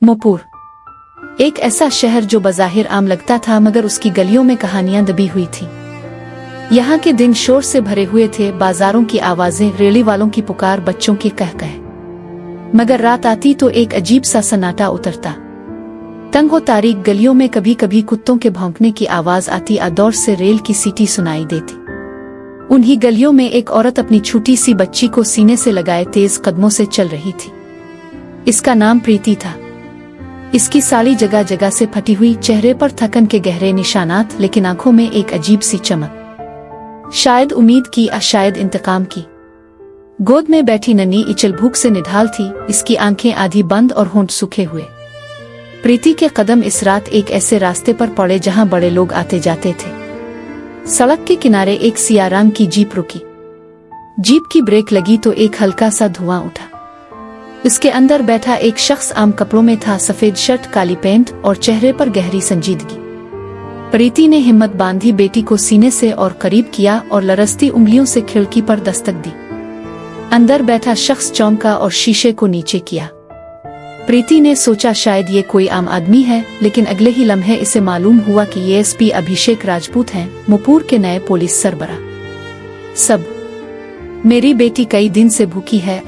मोपुर एक ऐसा शहर जो बज़ाहिर आम लगता था, मगर उसकी गलियों में कहानियां दबी हुई थी। यहाँ के दिन शोर से भरे हुए थे, बाजारों की आवाजें, रेली वालों की पुकार, बच्चों के कहकह। मगर रात आती तो एक अजीब सा सन्नाटा उतरता। तंग हो तारीख गलियों में कभी कभी कुत्तों के भौंकने की आवाज आती, आदौर से रेल की सीटी सुनाई देती। उन्हीं गलियों में एक औरत अपनी छोटी सी बच्ची को सीने से लगाए तेज कदमों से चल रही थी। इसका नाम प्रीति था। इसकी साड़ी जगह जगह से फटी हुई, चेहरे पर थकन के गहरे निशानात, लेकिन आंखों में एक अजीब सी चमक। शायद उम्मीद की, शायद इंतकाम की। गोद में बैठी नन्ही इचल भूख से निढाल थी, इसकी आंखें आधी बंद और होंठ सूखे हुए। प्रीति के कदम इस रात एक ऐसे रास्ते पर पड़े जहां बड़े लोग आते जाते थे। सड़क के किनारे एक सियाह रंग की जीप रुकी। जीप की ब्रेक लगी तो एक हल्का सा धुआं उठा। इसके अंदर बैठा एक शख्स आम कपड़ों में था, सफेद शर्ट, काली पैंट और चेहरे पर गहरी संजीदगी। प्रीति ने हिम्मत बांधी, बेटी को सीने से और करीब किया और लरसती उंगलियों से खिड़की पर दस्तक दी। अंदर बैठा शख्स चौंका और शीशे को नीचे किया। प्रीति ने सोचा शायद ये कोई आम आदमी है, लेकिन अगले ही लम्हे इसे मालूम हुआ कि ये एसपी अभिषेक राजपूत हैं, मोपुर के नए पुलिस सरबराह। सब, मेरी बेटी कई दिन से भूखी है,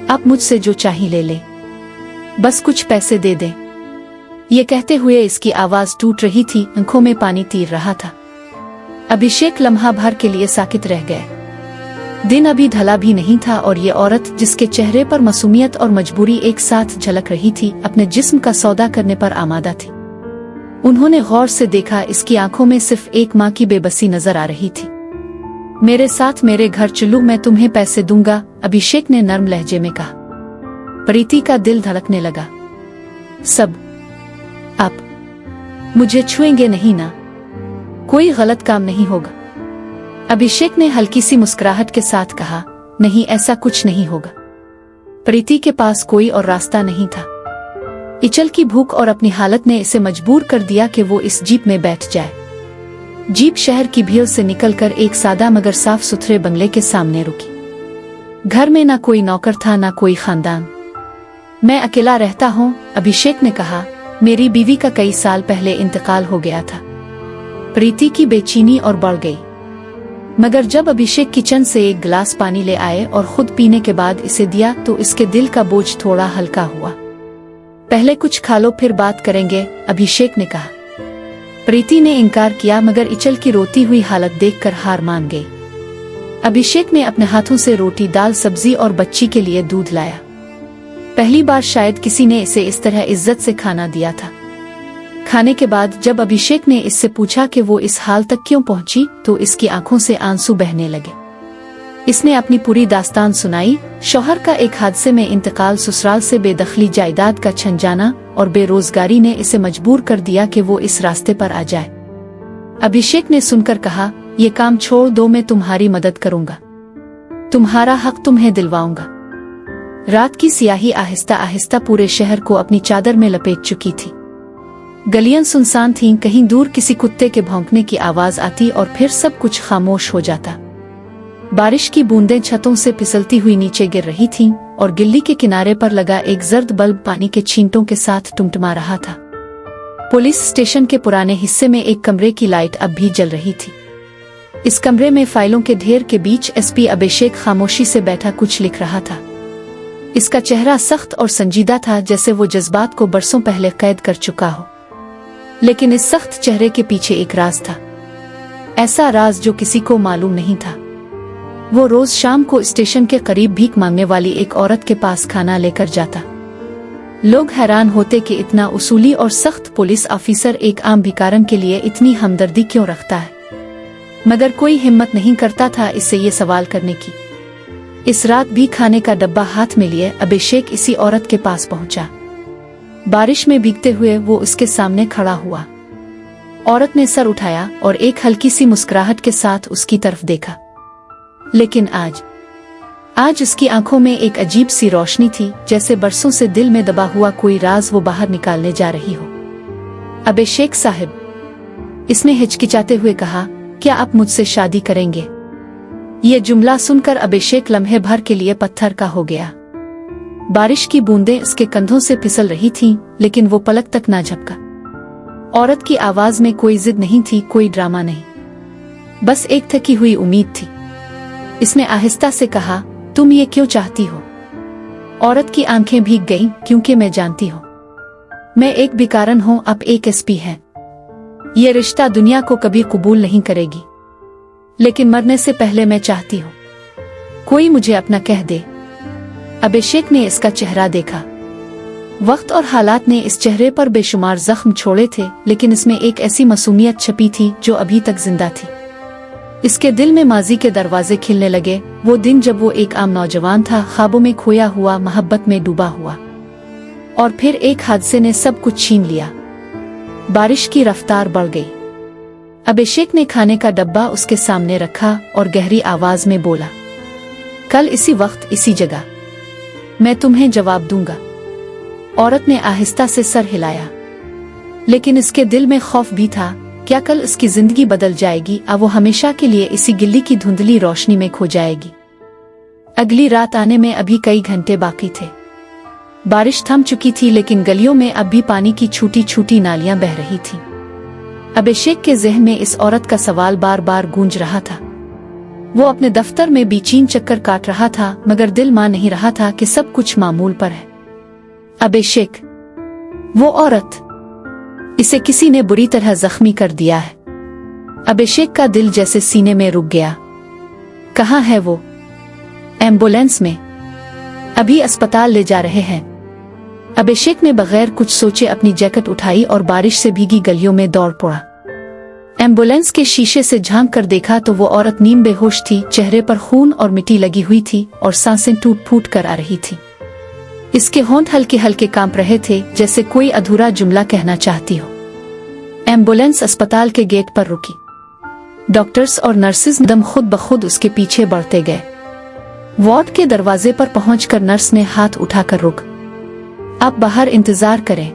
अब मुझसे जो चाहिए ले ले, बस कुछ पैसे दे दे। ये कहते हुए इसकी आवाज टूट रही थी, आंखों में पानी तीर रहा था। अभिषेक लम्हा भर के लिए साकित रह गए। दिन अभी ढला भी नहीं था और ये औरत, जिसके चेहरे पर मासूमियत और मजबूरी एक साथ झलक रही थी, अपने जिस्म का सौदा करने पर आमादा थी। उन्होंने गौर से देखा, इसकी आंखों में सिर्फ एक माँ की बेबसी नजर आ रही थी। मेरे साथ मेरे घर चलो, मैं तुम्हें पैसे दूंगा, अभिषेक ने नर्म लहजे में कहा। प्रीति का दिल धड़कने लगा। सब, आप मुझे छुएंगे नहीं ना? कोई गलत काम नहीं होगा? अभिषेक ने हल्की सी मुस्कुराहट के साथ कहा, नहीं, ऐसा कुछ नहीं होगा। प्रीति के पास कोई और रास्ता नहीं था। इचल की भूख और अपनी हालत ने इसे मजबूर कर दिया कि वो इस जीप में बैठ जाए। जीप शहर की भीड़ से निकलकर एक सादा मगर साफ सुथरे बंगले के सामने रुकी। घर में ना कोई नौकर था, ना कोई खानदान। मैं अकेला रहता हूँ, अभिषेक ने कहा। मेरी बीवी का कई साल पहले इंतकाल हो गया था। प्रीति की बेचैनी और बढ़ गई। मगर जब अभिषेक किचन से एक गिलास पानी ले आए और खुद पीने के बाद इसे दिया तो इसके दिल का बोझ थोड़ा हल्का हुआ। पहले कुछ खा लो, फिर बात करेंगे, अभिषेक ने कहा। प्रीति ने इनकार किया, मगर इचल की रोती हुई हालत देखकर हार मान गई। अभिषेक ने अपने हाथों से रोटी, दाल, सब्जी और बच्ची के लिए दूध लाया। पहली बार शायद किसी ने इसे इस तरह इज्जत से खाना दिया था। खाने के बाद जब अभिषेक ने इससे पूछा कि वो इस हाल तक क्यों पहुंची, तो इसकी आंखों से आंसू बहने लगे। इसने अपनी पूरी दास्तान सुनाई। शौहर का एक हादसे में इंतकाल, ससुराल से बेदखली, जायदाद का छन जाना और बेरोजगारी ने इसे मजबूर कर दिया कि वो इस रास्ते पर आ जाए। अभिषेक ने सुनकर कहा, ये काम छोड़ दो, मैं तुम्हारी मदद करूंगा, तुम्हारा हक तुम्हें दिलवाऊंगा। रात की सियाही आहिस्ता आहिस्ता पूरे शहर को अपनी चादर में लपेट चुकी थी। गलियां सुनसान थीं, कहीं दूर किसी कुत्ते के भौंकने की आवाज आती और फिर सब कुछ खामोश हो जाता। बारिश की बूंदें छतों से फिसलती हुई नीचे गिर रही थीं और गिल्ली के किनारे पर लगा एक जर्द बल्ब पानी के छींटों के साथ टुमटुमा रहा था। पुलिस स्टेशन के पुराने हिस्से में एक कमरे की लाइट अब भी जल रही थी। इस कमरे में फाइलों के ढेर के बीच एसपी अभिषेक खामोशी से बैठा कुछ लिख रहा था। इसका चेहरा सख्त और संजीदा था, जैसे वो जज्बात को बरसों पहले कैद कर चुका हो। लेकिन इस सख्त चेहरे के पीछे एक राज था, ऐसा राज जो किसी को मालूम नहीं था। वो रोज शाम को स्टेशन के करीब भीख मांगने वाली एक औरत के पास खाना लेकर जाता। लोग हैरान होते कि इतना उसूली और सख्त पुलिस ऑफिसर एक आम भिखारन के लिए इतनी हमदर्दी क्यों रखता है, मगर कोई हिम्मत नहीं करता था इससे ये सवाल करने की। इस रात भी खाने का डब्बा हाथ में लिए अभिषेक इसी औरत के पास पहुंचा। बारिश में भीगते हुए वो उसके सामने खड़ा हुआ। औरत ने सर उठाया और एक हल्की सी मुस्कुराहट के साथ उसकी तरफ देखा। लेकिन आज उसकी आंखों में एक अजीब सी रोशनी थी, जैसे बरसों से दिल में दबा हुआ कोई राज वो बाहर निकालने जा रही हो। अभिषेक साहब, इसने हिचकिचाते हुए कहा, क्या आप मुझसे शादी करेंगे? ये जुमला सुनकर अभिषेक लम्हे भर के लिए पत्थर का हो गया। बारिश की बूंदें उसके कंधों से फिसल रही थीं, लेकिन वो पलक तक ना झपका। औरत की आवाज में कोई जिद नहीं थी, कोई ड्रामा नहीं, बस एक थकी हुई उम्मीद थी। इसने आहिस्ता से कहा, तुम ये क्यों चाहती हो? औरत की आंखें भीग गईं, क्योंकि मैं जानती हूँ, मैं एक बिकारन हूँ, आप एक एसपी हैं। ये रिश्ता दुनिया को कभी कबूल नहीं करेगी, लेकिन मरने से पहले मैं चाहती हूँ कोई मुझे अपना कह दे। अभिषेक ने इसका चेहरा देखा। वक्त और हालात ने इस चेहरे पर बेशुमार जख्म छोड़े थे, लेकिन इसमें एक ऐसी मासूमियत छपी थी जो अभी तक जिंदा थी। इसके दिल में माजी के दरवाजे खिलने लगे। वो दिन जब वो एक आम नौजवान था, ख्वाबों में खोया हुआ, मोहब्बत में डूबा हुआ, और फिर एक हादसे ने सब कुछ छीन लिया। बारिश की रफ्तार बढ़ गई। अभिषेक ने खाने का डब्बा उसके सामने रखा और गहरी आवाज में बोला, कल इसी वक्त इसी जगह मैं तुम्हें जवाब दूंगा। औरत ने आहिस्ता से सर हिलाया, लेकिन इसके दिल में खौफ भी था। क्या कल इसकी जिंदगी बदल जाएगी? अब वो हमेशा के लिए इसी गिल्ली की धुंधली रोशनी में खो जाएगी। अगली रात आने में अभी कई घंटे बाकी थे। बारिश थम चुकी थी, लेकिन गलियों में अब भी पानी की छोटी छोटी नालियां बह रही थीं। अभिषेक के ज़हन में इस औरत का सवाल बार बार गूंज रहा था। वो अपने दफ्तर में बेचैन चक्कर काट रहा था, मगर दिल मान नहीं रहा था कि सब कुछ मामूल पर है। अभिषेक, वो औरत, इसे किसी ने बुरी तरह जख्मी कर दिया है। अभिषेक का दिल जैसे सीने में रुक गया। कहाँ है वो? एम्बुलेंस में, अभी अस्पताल ले जा रहे हैं। अभिषेक ने बगैर कुछ सोचे अपनी जैकेट उठाई और बारिश से भीगी गलियों में दौड़ पड़ा। एम्बुलेंस के शीशे से झांक कर देखा तो वो औरत नीम बेहोश थी। चेहरे पर खून और मिट्टी लगी हुई थी और सांसें टूट फूट कर आ रही थी। इसके होंठ हल्के हल्के कांप रहे थे, जैसे कोई अधूरा जुमला कहना चाहती हो। एम्बुलेंस अस्पताल के गेट पर रुकी। डॉक्टर्स और नर्सेज दम खुद ब खुद उसके पीछे बढ़ते गए। वार्ड के दरवाजे पर पहुंचकर नर्स ने हाथ उठाकर रुक, आप बाहर इंतजार करें।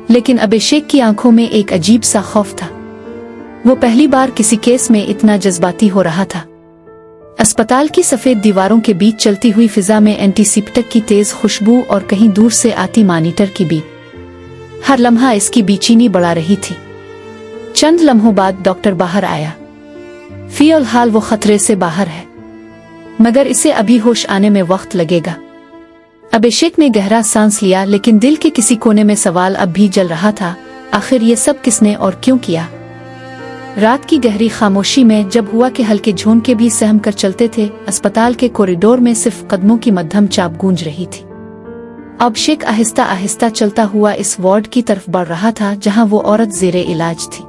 लेकिन अभिषेक की आंखों में एक अजीब सा खौफ था। वो पहली बार किसी केस में इतना जज्बाती हो रहा था। अस्पताल की सफेद दीवारों के बीच चलती हुई फिजा में एंटीसेप्टिक की तेज खुशबू और कहीं दूर से आती मॉनिटर की बीप हर लम्हा इसकी बेचैनी बढ़ा रही थी। चंद लम्हों बाद डॉक्टर बाहर आया। फिलहाल वो खतरे से बाहर है, मगर इसे अभी होश आने में वक्त लगेगा। अभिषेक ने गहरा सांस लिया, लेकिन दिल के किसी कोने में सवाल अब भी जल रहा था, आखिर ये सब किसने और क्यों किया? रात की गहरी खामोशी में जब हुआ कि हल्के झोंके भी सहम कर चलते थे, अस्पताल के कॉरिडोर में सिर्फ कदमों की मध्यम चाप गूंज रही थी। अभिषेक आहिस्ता आहिस्ता चलता हुआ इस वार्ड की तरफ बढ़ रहा था जहां वो औरत जेरे इलाज थी।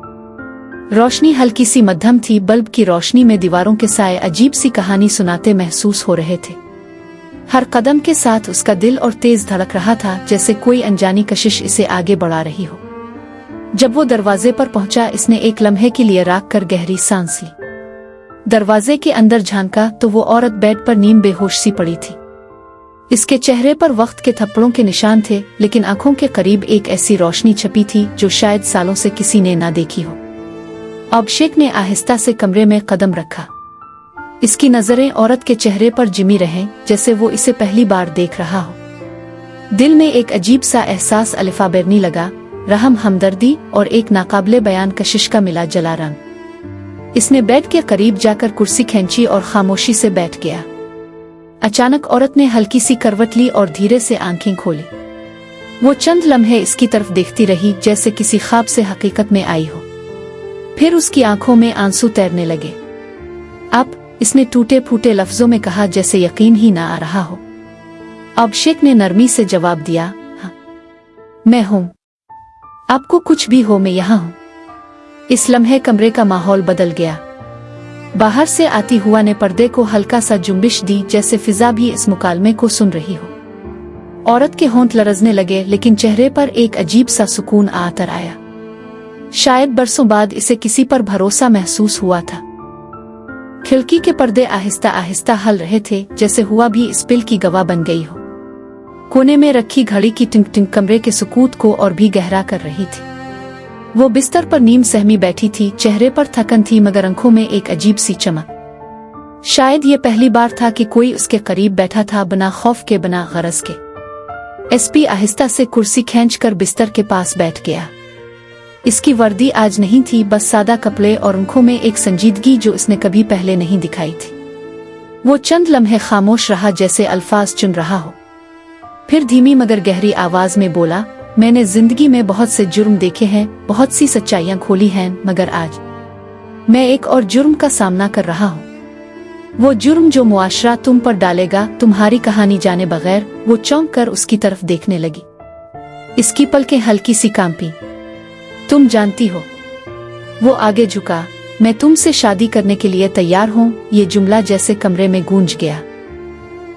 रोशनी हल्की सी मध्यम थी। बल्ब की रोशनी में दीवारों के साए अजीब सी कहानी सुनाते महसूस हो रहे थे। हर कदम के साथ उसका दिल और तेज धड़क रहा था, जैसे कोई अनजानी कशिश इसे आगे बढ़ा रही हो। जब वो दरवाजे पर पहुंचा, इसने एक लम्हे के लिए राख कर गहरी सांस ली। दरवाजे के अंदर झांका तो वो औरत बेड पर नीम बेहोश सी पड़ी थी। इसके चेहरे पर वक्त के थप्पड़ों के निशान थे, लेकिन आंखों के करीब एक ऐसी रोशनी छपी थी जो शायद सालों से किसी ने ना देखी हो। अभिषेक ने आहिस्ता से कमरे में कदम रखा। इसकी नजरें औरत के चेहरे पर जिमी रहें, जैसे वो इसे पहली बार देख रहा हो। दिल में एक अजीब सा एहसास अलिफा बैरनी लगा, रहम, हमदर्दी और एक नाकाबिले बयान कशिश का मिला जला रंग। इसने बेड के करीब जाकर कुर्सी खींची और खामोशी से बैठ गया। अचानक औरत ने हल्की सी करवट ली और धीरे से आंखें खोली। वो चंद लम्हे इसकी तरफ देखती रही, जैसे किसी ख्वाब से हकीकत में आई हो। फिर उसकी आंखों में आंसू तैरने लगे। अब इसने टूटे फूटे लफ्जों में कहा, जैसे यकीन ही ना आ रहा हो। अभिषेक ने नरमी से जवाब दिया, हाँ, मैं हूं। आपको कुछ भी हो, मैं यहाँ हूं। इस लम्हे कमरे का माहौल बदल गया। बाहर से आती हुआ ने पर्दे को हल्का सा जुम्बिश दी, जैसे फिजा भी इस मुकालमे को सुन रही हो। औरत के होंठ लरजने लगे, लेकिन चेहरे पर एक अजीब सा सुकून आतर आया। शायद बरसों बाद इसे किसी पर भरोसा महसूस हुआ था। खिड़की के पर्दे आहिस्ता आहिस्ता हल रहे थे, जैसे हुआ भी इस पिल की गवाह बन गई हो। कोने में रखी घड़ी की टिंक टिंक कमरे के सुकूत को और भी गहरा कर रही थी। वो बिस्तर पर नीम सहमी बैठी थी। चेहरे पर थकन थी, मगर आंखों में एक अजीब सी चमक। शायद ये पहली बार था कि कोई उसके करीब बैठा था, बिना खौफ के, बिना गरज के। एसपी आहिस्ता से कुर्सी खींचकर बिस्तर के पास बैठ गया। इसकी वर्दी आज नहीं थी, बस सादा कपड़े और आंखों में एक संजीदगी जो इसने कभी पहले नहीं दिखाई थी। वो चंद लम्हे खामोश रहा, जैसे अल्फाज चुन रहा हो। फिर धीमी मगर गहरी आवाज में बोला, मैंने जिंदगी में बहुत से जुर्म देखे हैं, बहुत सी सच्चाइयां खोली हैं, मगर आज मैं एक और जुर्म का सामना कर रहा हूँ। वो जुर्म जो मुआशरा तुम पर डालेगा, तुम्हारी कहानी जाने बगैर। वो चौंक कर उसकी तरफ देखने लगी। इसकी पलकें हल्की सी कांपी। तुम जानती हो? वो आगे झुका। मैं तुमसे शादी करने के लिए तैयार हूँ। ये जुमला जैसे कमरे में गूंज गया।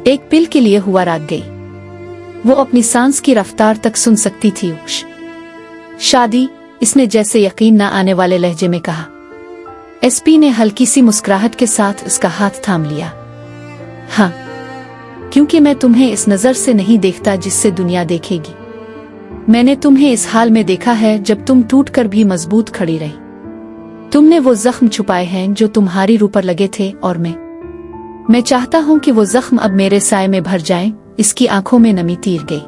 एक पिल के लिए हुआ रात गई। वो अपनी सांस की रफ्तार तक सुन सकती थी। शादी? इसने जैसे यकीन न आने वाले लहजे में कहा। एसपी ने हल्की सी मुस्कुराहट के साथ उसका हाथ थाम लिया। हाँ, क्योंकि मैं तुम्हें इस नजर से नहीं देखता जिससे दुनिया देखेगी। मैंने तुम्हें इस हाल में देखा है जब तुम टूटकर भी मजबूत खड़ी रही। तुमने वो जख्म छुपाए हैं जो तुम्हारी रूह पर लगे थे, और मैं चाहता हूं कि वो जख्म अब मेरे साए में भर जाएं। इसकी आंखों में नमी तीर गई।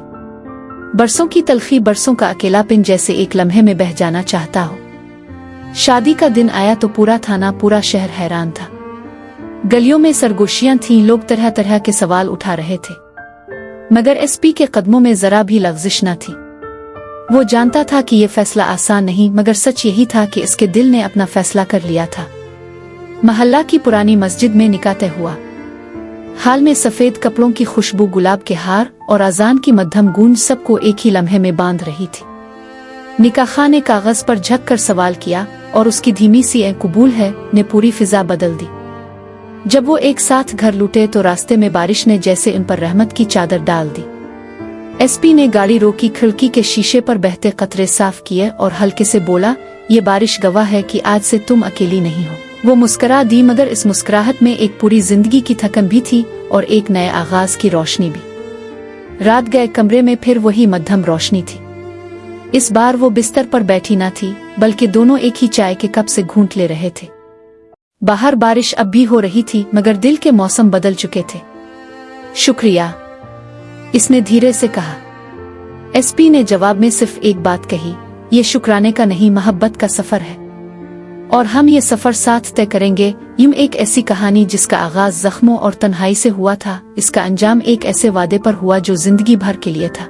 बरसों की तलखी, बरसों का अकेलापन जैसे एक लम्हे में बह जाना चाहता हो। शादी का दिन आया तो पूरा थाना, पूरा शहर हैरान था। गलियों में सरगोशियां थीं, लोग तरह तरह के सवाल उठा रहे थे, मगर एसपी के कदमों में जरा भी लग़ज़िश न थी। वो जानता था कि ये फैसला आसान नहीं, मगर सच यही था कि इसके दिल ने अपना फैसला कर लिया था। महल्ला की पुरानी मस्जिद में निकाह तय हुआ। हाल में सफेद कपड़ों की खुशबू, गुलाब के हार और अजान की मध्यम गूंज सबको एक ही लम्हे में बांध रही थी। निकाह ने कागज पर झक कर सवाल किया, और उसकी धीमी सी "ए कबूल है" ने पूरी फिजा बदल दी। जब वो एक साथ घर लौटे तो रास्ते में बारिश ने जैसे उन पर रहमत की चादर डाल दी। एसपी ने गाड़ी रोकी, खिड़की के शीशे पर बहते कतरे साफ किए और हल्के से बोला, ये बारिश गवाह है कि आज से तुम अकेली नहीं हो। वो मुस्करा दी, मगर इस मुस्कुराहट में एक पूरी जिंदगी की थकन भी थी और एक नए आगाज की रोशनी भी। रात गए कमरे में फिर वही मध्यम रोशनी थी। इस बार वो बिस्तर पर बैठी ना थी, बल्कि दोनों एक ही चाय के कप से घूंट ले रहे थे। बाहर बारिश अब भी हो रही थी, मगर दिल के मौसम बदल चुके थे। शुक्रिया, इसने धीरे से कहा। एसपी ने जवाब में सिर्फ एक बात कही, ये शुक्राने का नहीं, मोहब्बत का सफर है, और हम ये सफर साथ तय करेंगे। यूं एक ऐसी कहानी जिसका आगाज जख्मों और तन्हाई से हुआ था, इसका अंजाम एक ऐसे वादे पर हुआ जो जिंदगी भर के लिए था।